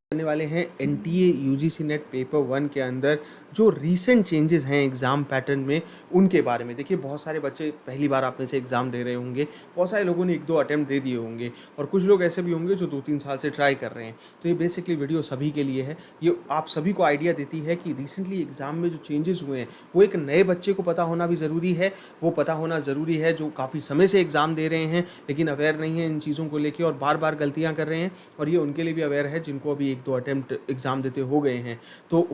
करने वाले हैं एनटीए यूजीसी नेट पेपर 1 के अंदर जो रीसेंट चेंजेस हैं एग्ज़ाम पैटर्न में उनके बारे में। देखिए बहुत सारे बच्चे पहली बार आप में से एग्ज़ाम दे रहे होंगे, बहुत सारे लोगों ने 1-2 अटेम्प्ट दे दिए होंगे और कुछ लोग ऐसे भी होंगे जो 2-3 साल से ट्राई कर रहे हैं। तो ये बेसिकली वीडियो सभी के लिए है। ये आप सभी को आइडिया देती है कि रिसेंटली एग्ज़ाम में जो चेंजेस हुए हैं वो एक नए बच्चे को पता होना भी ज़रूरी है। वो पता होना ज़रूरी है जो काफ़ी समय से एग्ज़ाम दे रहे हैं लेकिन अवेयर नहीं है इन चीज़ों को लेके और बार बार गलतियाँ कर रहे हैं। और ये उनके लिए भी अवेयर है जिनको अभी 1-2 अटेम्प्ट एग्ज़ाम देते हो गए हैं। तो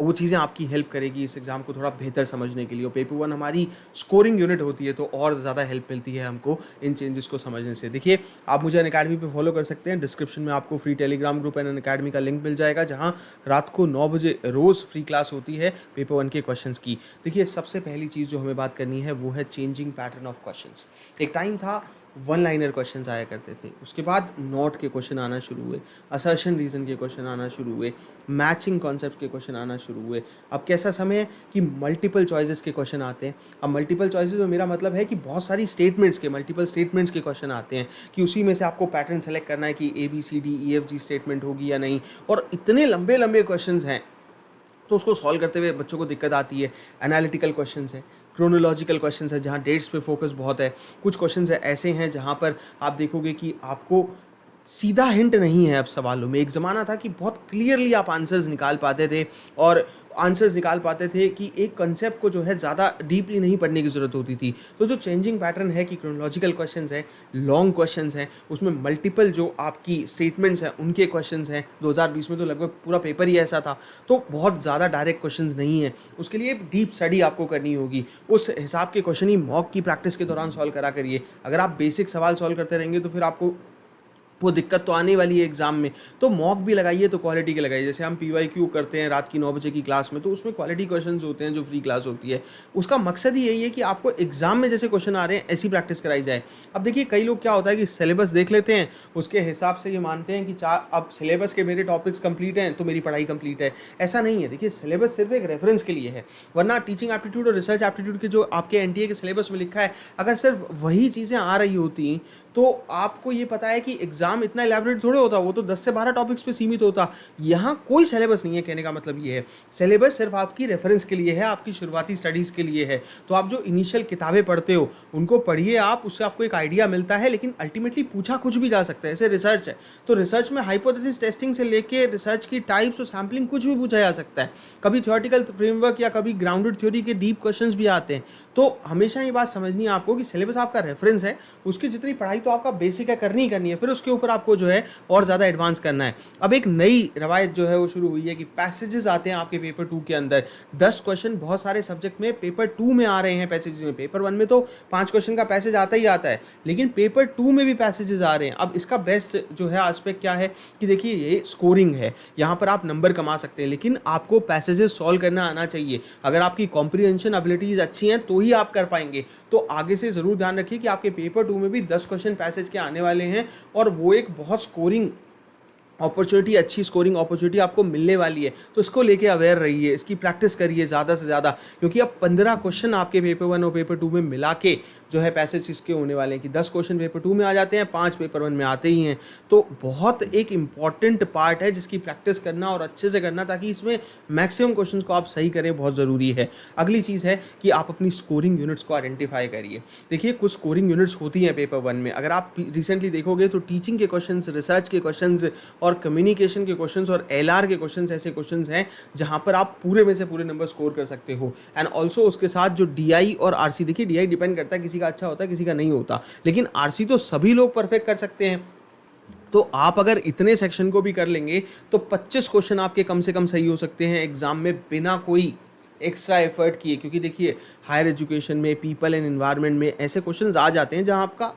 वो चीज़ें आपकी हेल्प करेगी इस एग्ज़ाम को थोड़ा बेहतर समझने के लिए। और पेपर 1 हमारी स्कोरिंग यूनिट होती है तो और ज़्यादा हेल्प मिलती है हमको इन चेंजेस को समझने से। देखिए आप मुझे अनअकैडमी पे फॉलो कर सकते हैं। डिस्क्रिप्शन में आपको free Telegram group and Unacademy का लिंक मिल जाएगा जहाँ रात को 9 बजे रोज़ फ्री क्लास होती है पेपर 1 के क्वेश्चंस की। देखिए सबसे पहली चीज़ जो हमें बात करनी है वो है चेंजिंग पैटर्न ऑफ क्वेश्चंस। एक टाइम था वन लाइनर क्वेश्चंस आया करते थे, उसके बाद नॉट के क्वेश्चन आना शुरू हुए, असर्शन रीज़न के क्वेश्चन आना शुरू हुए, मैचिंग कॉन्सेप्ट के क्वेश्चन आना शुरू हुए। अब कैसा समय है कि मल्टीपल चॉइसेस के क्वेश्चन आते हैं। अब मल्टीपल चॉइसेस में मेरा मतलब है कि बहुत सारी स्टेटमेंट्स के मल्टीपल स्टेटमेंट्स के क्वेश्चन आते हैं कि उसी में से आपको पैटर्न सेलेक्ट करना है कि ABCDEFG स्टेटमेंट होगी या नहीं। और इतने लंबे लंबे क्वेश्चंस हैं तो उसको सॉल्व करते हुए बच्चों को दिक्कत आती है। एनालिटिकल क्वेश्चंस है, क्रोनोलॉजिकल क्वेश्चंस है जहाँ डेट्स पे फोकस बहुत है। कुछ क्वेश्चंस है ऐसे हैं जहाँ पर आप देखोगे कि आपको सीधा हिंट नहीं है अब सवालों में। एक ज़माना था कि बहुत क्लियरली आप आंसर्स निकाल पाते थे और आंसर्स निकाल पाते थे कि एक कंसेप्ट को जो है ज़्यादा डीपली नहीं पढ़ने की ज़रूरत होती थी। तो जो चेंजिंग पैटर्न है कि क्रोनोलॉजिकल क्वेश्चंस हैं, लॉन्ग क्वेश्चंस हैं, उसमें मल्टीपल जो आपकी स्टेटमेंट्स हैं उनके क्वेश्चंस हैं। 2020 में तो लगभग पूरा पेपर ही ऐसा था, तो बहुत ज़्यादा डायरेक्ट क्वेश्चंस नहीं है। उसके लिए डीप स्टडी आपको करनी होगी। उस हिसाब के क्वेश्चन ही मॉक की प्रैक्टिस के दौरान सॉल्व करा करिए। अगर आप बेसिक सवाल सॉल्व करते रहेंगे तो फिर आपको वो दिक्कत तो आने वाली है एग्ज़ाम में। तो मॉक भी लगाइए तो क्वालिटी के लगाइए। जैसे हम PYQ करते हैं रात की 9 बजे की क्लास में, तो उसमें क्वालिटी क्वेश्चंस होते हैं जो फ्री क्लास होती है। उसका मकसद ही यही है कि आपको एग्ज़ाम में जैसे क्वेश्चन आ रहे हैं ऐसी प्रैक्टिस कराई जाए। अब देखिए कई लोग क्या होता है कि सिलेबस देख लेते हैं, उसके हिसाब से ये मानते हैं कि अब सिलेबस के मेरे टॉपिक्स कंप्लीट हैं तो मेरी पढ़ाई कंप्लीट है। ऐसा नहीं है। देखिए सिलेबस सिर्फ एक रेफरेंस के लिए है, वरना टीचिंग एप्टीट्यूड और रिसर्च एप्टीट्यूड के जो आपके NTA के सिलेबस में लिखा है, अगर सिर्फ वही चीज़ें आ रही होती तो आपको ये पता है कि एग्जाम इतना इलैबोरेट थोड़े होता, वो तो 10 से 12 टॉपिक्स पे सीमित होता। यहाँ कोई सिलेबस नहीं है, कहने का मतलब ये है। सिलेबस सिर्फ आपकी रेफरेंस के लिए है, आपकी शुरुआती स्टडीज़ के लिए है। तो आप जो इनिशियल किताबें पढ़ते हो उनको पढ़िए आप, उससे आपको एक आइडिया मिलता है। लेकिन अल्टीमेटली पूछा कुछ भी जा सकता है। ऐसे रिसर्च है तो रिसर्च में हाइपोथेसिस टेस्टिंग से लेके रिसर्च की टाइप्स और सैम्पलिंग कुछ भी पूछा जा सकता है। कभी थ्योरेटिकल फ्रेमवर्क या कभी ग्राउंडेड थ्योरी के डीप क्वेश्चंस भी आते हैं। तो हमेशा ये बात समझनी है आपको कि सिलेबस आपका रेफरेंस है, उसकी जितनी पढ़ाई तो आपका बेसिक है, करनी ही करनी है, फिर उसके ऊपर आपको जो है और ज़्यादा एडवांस करना है। अब एक नई रवायत जो है वो शुरू हुई है कि पैसेजेस आते हैं आपके पेपर 2 के अंदर। 10 क्वेश्चन बहुत सारे सब्जेक्ट में पेपर 2 में आ रहे हैं पैसेजेस में। पेपर 1 में तो 5 क्वेश्चन का पैसेज आता ही आता है, लेकिन पेपर 2 में भी पैसेजेस आ रहे हैं। अब इसका बेस्ट जो है एस्पेक्ट क्या है कि देखिए ये स्कोरिंग है, यहाँ पर आप नंबर कमा सकते हैं, लेकिन आपको पैसेजेस सॉल्व करना आना चाहिए। अगर आपकी कॉम्प्रिहेंशन एबिलिटीज़ अच्छी हैं तो ही आप कर पाएंगे। तो आगे से ज़रूर ध्यान रखिए कि आपके पेपर 2 में भी 10 क्वेश्चन पैसेज के आने वाले हैं और वो एक बहुत स्कोरिंग अपॉर्चुनिटी, अच्छी स्कोरिंग अपॉर्चुनिटी आपको मिलने वाली है। तो इसको लेके अवेयर रहिए, इसकी प्रैक्टिस करिए ज़्यादा से ज़्यादा, क्योंकि अब 15 क्वेश्चन आपके पेपर 1 और पेपर 2 में मिला के जो है पैसेज इसके होने वाले हैं कि 10 क्वेश्चन पेपर 2 में आ जाते हैं, 5 पेपर 1 में आते ही हैं। तो बहुत एक इंपॉर्टेंट पार्ट है जिसकी प्रैक्टिस करना और अच्छे से करना, ताकि इसमें मैक्सिमम क्वेश्चन को आप सही करें, बहुत ज़रूरी है। अगली चीज़ है कि आप अपनी स्कोरिंग यूनिट्स को आइडेंटिफाई करिए। देखिए कुछ स्कोरिंग यूनिट्स होती हैं पेपर 1 में। अगर आप रिसेंटली देखोगे तो टीचिंग के क्वेश्चन, रिसर्च के क्वेश्चन और कम्युनिकेशन के क्वेश्चंस और LR के क्वेश्चंस ऐसे क्वेश्चंस हैं जहां पर आप पूरे में से पूरे नंबर स्कोर कर सकते हो। एंड ऑल्सो उसके साथ जो DI और RC, देखिए DI डिपेंड करता है, किसी का अच्छा होता है किसी का नहीं होता, लेकिन RC तो सभी लोग परफेक्ट कर सकते हैं। तो आप अगर इतने सेक्शन को भी कर लेंगे तो 25 क्वेश्चन आपके कम से कम सही हो सकते हैं एग्जाम में बिना कोई एक्स्ट्रा एफर्ट किए। क्योंकि देखिए हायर एजुकेशन में, पीपल एंड एनवायरनमेंट में ऐसे क्वेश्चंस आ जाते हैं जहां आपका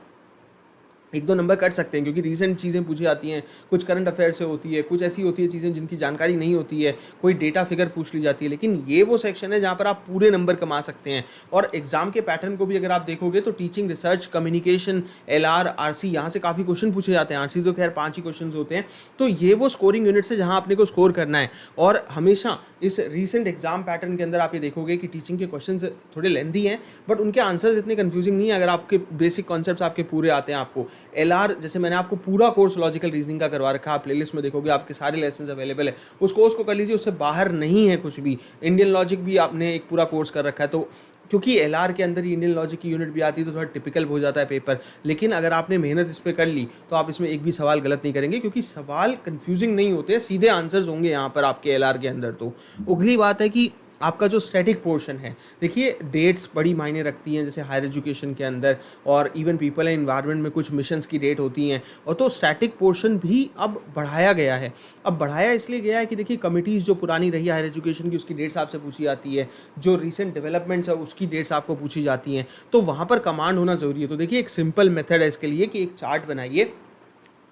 1-2 नंबर कट सकते हैं, क्योंकि रीसेंट चीज़ें पूछी जाती हैं, कुछ करंट अफेयर से होती है, कुछ ऐसी होती है चीज़ें जिनकी जानकारी नहीं होती है, कोई डेटा फिगर पूछ ली जाती है। लेकिन ये वो सेक्शन है जहाँ पर आप पूरे नंबर कमा सकते हैं। और एग्जाम के पैटर्न को भी अगर आप देखोगे तो teaching, research, communication, LR, RC, यहाँ से काफ़ी क्वेश्चन पूछे जाते हैं। RC तो खैर 5 ही क्वेश्चन होते हैं। तो ये वो स्कोरिंग यूनिट है जहाँ आपने को स्कोर करना है। और हमेशा इस रीसेंट एग्जाम पैटर्न के अंदर आप ये देखोगे कि टीचिंग के क्वेश्चन थोड़े लेंथी हैं, बट उनके आंसर्स इतने कन्फ्यूजिंग नहीं है अगर आपके बेसिक कॉन्सेप्ट्स आपके पूरे आते हैं आपको। एलआर जैसे मैंने आपको पूरा कोर्स लॉजिकल रीजनिंग का करवा रखा है, आप प्लेलिस्ट में देखोगे आपके सारे लेसन अवेलेबल है, उस कोर्स को कर लीजिए, उससे बाहर नहीं है कुछ भी। इंडियन लॉजिक भी आपने एक पूरा कोर्स कर रखा है, तो क्योंकि एलआर के अंदर ही इंडियन लॉजिक की यूनिट भी आती है तो थोड़ा टिपिकल हो जाता है पेपर, लेकिन अगर आपने मेहनत इस पर कर ली तो आप इसमें एक भी सवाल गलत नहीं करेंगे, क्योंकि सवाल कंफ्यूजिंग नहीं होते, सीधे आंसर्स होंगे यहाँ पर आपके एलआर के अंदर। तो अगली बात है कि आपका जो स्टैटिक पोर्शन है, देखिए डेट्स बड़ी मायने रखती हैं, जैसे हायर एजुकेशन के अंदर और इवन पीपल एंड इन्वायरमेंट में कुछ मिशंस की डेट होती हैं, और तो स्टैटिक पोर्शन भी अब बढ़ाया गया है। अब बढ़ाया इसलिए गया है कि देखिए कमिटीज़ जो पुरानी रही हायर एजुकेशन की उसकी डेट्स आपसे पूछी जाती है, जो रिसेंट डेवलपमेंट्स है उसकी डेट्स आपको पूछी जाती हैं, तो वहाँ पर कमांड होना ज़रूरी है। तो देखिए एक सिंपल मेथड है इसके लिए कि एक चार्ट बनाइए,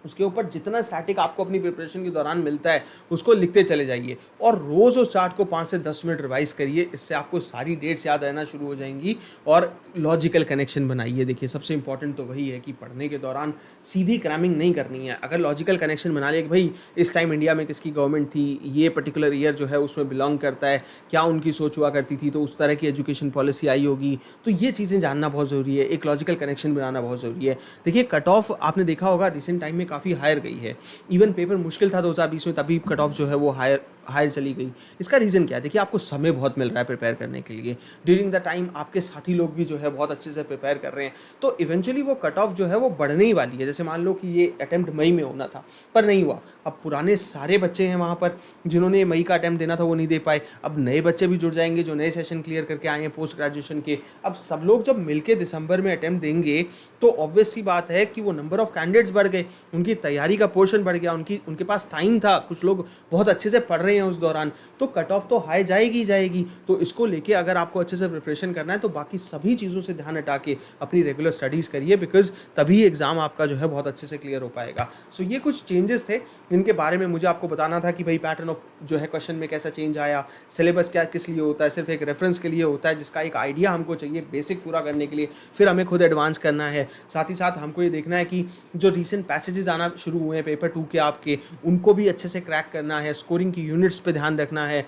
उसके ऊपर जितना स्टैटिक आपको अपनी प्रिपरेशन के दौरान मिलता है उसको लिखते चले जाइए, और रोज़ उस चार्ट को 5 से 10 मिनट रिवाइज करिए, इससे आपको सारी डेट्स याद रहना शुरू हो जाएंगी। और लॉजिकल कनेक्शन बनाइए, देखिए सबसे इंपॉर्टेंट तो वही है कि पढ़ने के दौरान सीधी क्रैमिंग नहीं करनी है। अगर लॉजिकल कनेक्शन बना लिया कि भाई इस टाइम इंडिया में किसकी गवर्नमेंट थी, ये पर्टिकुलर ईयर जो है उसमें बिलोंग करता है, क्या उनकी सोच हुआ करती थी, तो उस तरह की एजुकेशन पॉलिसी आई होगी, तो ये चीज़ें जानना बहुत ज़रूरी है, एक लॉजिकल कनेक्शन बनाना बहुत ज़रूरी है। देखिए कट ऑफ आपने देखा होगा रिसेंट टाइम में काफ़ी हायर गई है, इवन पेपर मुश्किल था 2020 में, तभी कट ऑफ जो है वो हायर चली गई। इसका रीज़न क्या है? देखिए आपको समय बहुत मिल रहा है प्रिपेयर करने के लिए, ड्यूरिंग द टाइम आपके साथी लोग भी जो है बहुत अच्छे से प्रिपेयर कर रहे हैं, तो इवेंचुअली वो कट ऑफ जो है वो बढ़ने ही वाली है। जैसे मान लो कि ये अटैम्प्ट मई में होना था पर नहीं हुआ, अब पुराने सारे बच्चे हैं वहाँ पर जिन्होंने मई का अटैम्प्ट देना था वो नहीं दे पाए, अब नए बच्चे भी जुड़ जाएंगे जो नए सेशन क्लियर करके आए हैं पोस्ट ग्रेजुएशन के। अब सब लोग जब मिलके दिसंबर में अटैम्प्ट देंगे तो ऑब्वियस सी बात है कि वो नंबर ऑफ कैंडिडेट्स बढ़ गए, उनकी तैयारी का पोर्शन बढ़ गया, उनके पास टाइम था, कुछ लोग बहुत अच्छे से पढ़ रहे हैं उस दौरान, तो कट ऑफ तो हाई जाएगी ही जाएगी। तो इसको लेके अगर आपको अच्छे से प्रिपरेशन करना है तो बाकी सभी चीज़ों से ध्यान हटा के अपनी रेगुलर स्टडीज़ करिए, बिकॉज तभी एग्जाम आपका जो है बहुत अच्छे से क्लियर हो पाएगा। सो ये कुछ चेंजेस थे जिनके बारे में मुझे आपको बताना था कि भाई पैटर्न ऑफ जो है क्वेश्चन में कैसा चेंज आया, सिलेबस क्या किस लिए होता है, सिर्फ एक रेफरेंस के लिए होता है जिसका एक आइडिया हमको चाहिए बेसिक पूरा करने के लिए, फिर हमें खुद एडवांस करना है। साथ ही साथ हमको ये देखना है कि जो रिसेंट पैसेजेस आना शुरू हुए हैं पेपर 2 के आपके, उनको भी अच्छे से क्रैक करना है, स्कोरिंग की यूनिट्स पे ध्यान रखना है,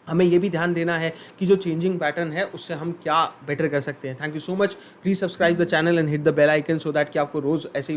हमें ये भी ध्यान देना है कि जो चेंजिंग पैटर्न है उससे हम क्या बेटर कर सकते हैं। Thank you so much, please subscribe the channel and hit the bell icon so that कि आपको रोज़ ऐसे